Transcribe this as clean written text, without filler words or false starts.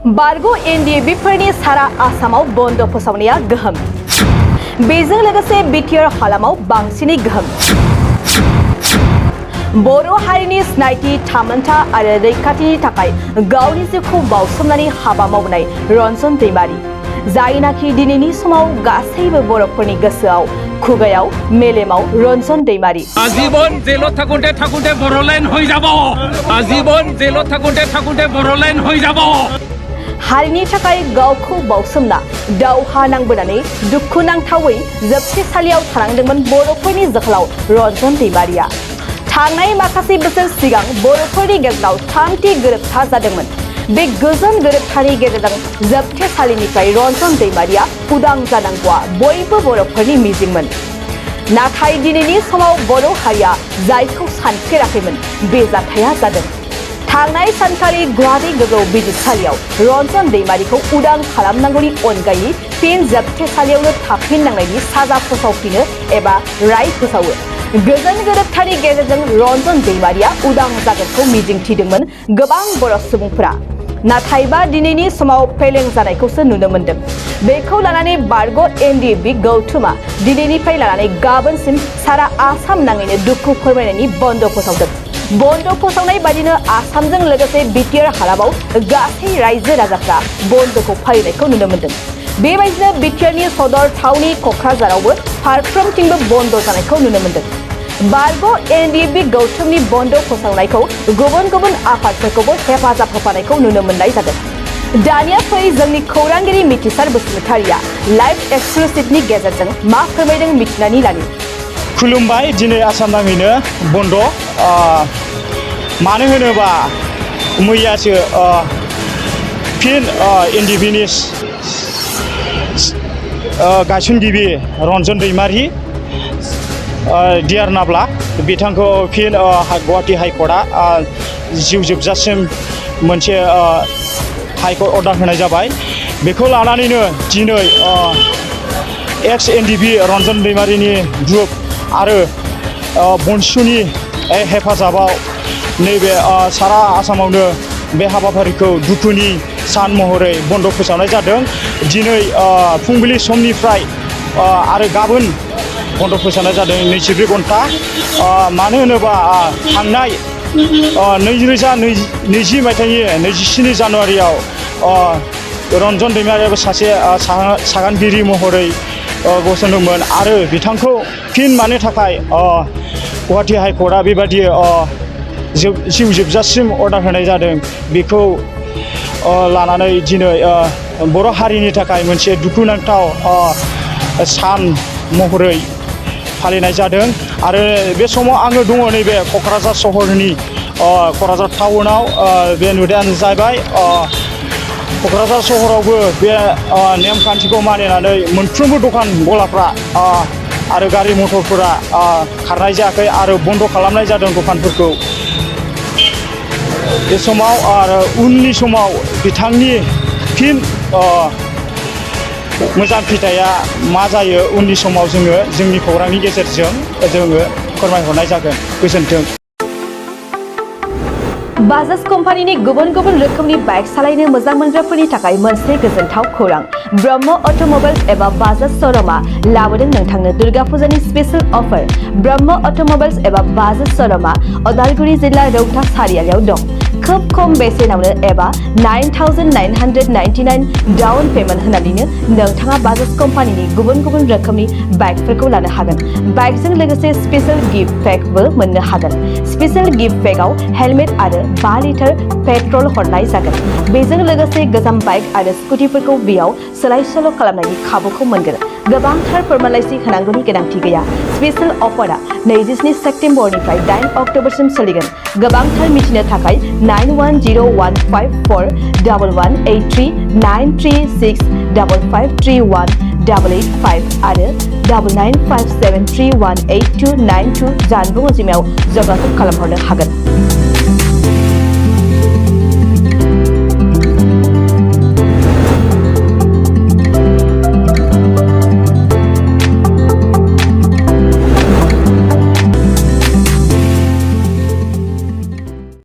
बारग' एनडिएबीफोरनि सारा आसामाव बन्द फोसावनाया गोहोम। बेजों लोगोसे बिटिआर हालामाव बांसिनै गोहोम। बर' हारिनि सिनायथि थामोनथा आरो रैखाथिनि थाखाय गावनि जिउखौ बाउसोमनानै हाबा मावनाय रन्जन दैमारि, जायनाखि दिनैनि समाव गासैबो बर'फोरनि गोसोआव खुगायाव मेलेमाव रन्जन दैमारि। आजीवन जेলত थाकुंते थाकुंते बर'लेण्ड হৈ যাব। आजीवन जेলত थाकुंते थाकुंते बर'लेण्ड হৈ যাব। हारिनि थाखाय गावखौ बाउसोमना दावहा नांबोनानै दुखुनांथावै जोबथेसालियाव थानांदोंमोन बर'फोरनि जोहोलाव रन्जन दैमारिया। थांनाय माखासे बोसोर सिगां बर'फोरनि गेजेराव थामथि गोरोबथा जादोंमोन। बे गोजोन गोरोबथानि गेजेरजों जोबथेसालिनिफ्राय रन्जन दैमारिया उदां जानांगौआ बयबो बर'फोरनि मिजिंमोन। नाथाय दिनैनि समाव बर' हारिया जायखौ सानफेराखैमोन बे जाथाया जादों। थांनाय सानखालि गुवाहाटी गोजौ बिजिरसालियाव रन्जन दैमारिखौ उदां खालामनांगौनि अनगायै फिन जोबथेसालियावनो थाफिननांनायनि साजा फोसावफिनो एबा राय फोसावो। गोजोन गोरोबथानि गेजेरजों रन्जन दैमारिया उदां जागोनखौ मिजिंथिदोंमोन गोबां बर' सुबुंफोरा। नाथायबा दिनैनि समाव फेलें जानायखौसो नुनो मोन्दों। बेखौ लानानै बारग' एनडिएबी गौथुमा दिनैनिफ्राय लानानै गाबोनसिम सारा आसाम नाङैनो दुखु फोरमायनायनि बन्द फोसावदों। बन्द फोसावनाय बादिनो आसामजों लोगोसे बिटिआर हालामाव गासै रायजो राजाफ्रा बन्दखौ फालिनायखौ नुनो मोन्दों। बेबायदिनो बिटिआरनि सदर थावनि क'क्राझारावबो फारफ्रोमथिंबो बन्द जानायखौ नुनो मोन्दों। बारग' एनडिएबी गौथुमनि बन्द फोसावनायखौ गुबुन गुबुन आफादफोरखौबो हेफाजाब होफानायखौ नुनो मोननाय जादों। दानिया फै जोंनि खौरांगिरि मिथिसार बसुमतारिया लाइभ एक्सक्लुसिभनि गेजेरजों मा फोरमायदों मिथिनानै लानि। खुलुमबाय। दिनै आसाम नाङैनो बन्द। मानो होनोबा मैयासो फिन एनडिएबीनि गायसनगिरि रन्जन दैमारि डिआर नाब्ला बिथांखौ फिन गुवाहाटी हाइकर्टआ जिउ जोबजासिम मोनसे हाइकर्ट अर्डार होनाय जाबाय। बेखौ लानानैनो दिनै एक्स एनडिएबी रन्जन दैमारिनि ग्रुप आरो बनसुनि हेफाजाबाव नैबे सारा आसामावनो बे हाबाफारिखौ दुखुनि सान महरै बन्द फोसावनाय जादों। दिनै फुंबिलि समनिफ्राय आरो गाबोन बन्द फोसावनाय जादों 24 घन्टा। मानो होनोबा थांनाय 2020 मायथाइनि 27 जानुवारियाव रन्जन दैमारियाबो सासे सागानगिरि महरै गसंदोंमोन आरो बिथांखौ फिन मानो थाखाय गुवाहाटी हाइकर्टआ बेबायदि जिउ जोबजासिम अर्डार होनाय जादों बेखौ लानानै दिनै बर' हारिनि थाखाय मोनसे दुखुनांथाव सान महरै फालिनाय जादों। आरो बे समाव आङो दङ नैबे क'क्राझार सहरनि क'क्राझार टाउनाव। बे नुथायानो जाहैबाय क'क्राझार सहरावबो बे नेमखान्थिखौ मानिनानै मोनफ्रोमबो दखान गलाफ्रा आरो गारि मथरफोरा खारनाय जायाखै आरो बन्द खालामनाय जादों दखानफोरखौ। बे समाव आरो उननि समाव बिथांनि फिन मोजां फिथाइया मा जायो उननि समाव जोङो जोंनि खौरांनि गेजेरजों जोङो फोरमायहरनाय जागोन। गोजोन्थों। बाजाज कम्पानिनि गुबुन गुबुन रोखोमनि बाइक सालायनो मोजां मोनग्राफोरनि थाखाय मोनसे गोजोनथाव खौरां। ब्रह्म अट'मबाइल्स एबा बाजाज श'रुमआ लाबोदों नोंथांनो दुर्गा फुजानि स्पेशल अफार। ब्रह्म अट'मबाइल्स एबा बाजाज श'रुमआ उदालगुरि जिल्ला रौता सारियालियाव दं। खोब खम बेसेनावनो एबा 9,999 डाउन पेमेन्ट होनानैनो नोंथाङा बाजाज कम्पानिनि गुबुन गुबुन रोखोमनि बाइकफोरखौ लानो हागोन। बाइकजों लोगोसे स्पेशल गिफ्ट पेकबो मोननो हागोन। स्पेशल गिफ्ट पेकआव हेलमेट आरो 5 लिटार पेट्रल हरनाय जागोन। बेजों लोगोसे गोजाम बाइक आरो स्कुटिफोरखौ बेयाव सोलाय सोल' खालामनायनि खाबुखौ मोनगोन। गोबांथार फोरमानलाइसि होनांगौनि गोनांथि गैया। स्पेशल अफारा 27 सेप्तेम्बरनिफ्राय 8 अक्ट'बरसिम सोलिगोन। गोबांथार मिथिनो थाखाय 9101541183 936553188 आरो 9957318292 जानबुं अनजिमायाव जगाजग खालामहरनो हागोन।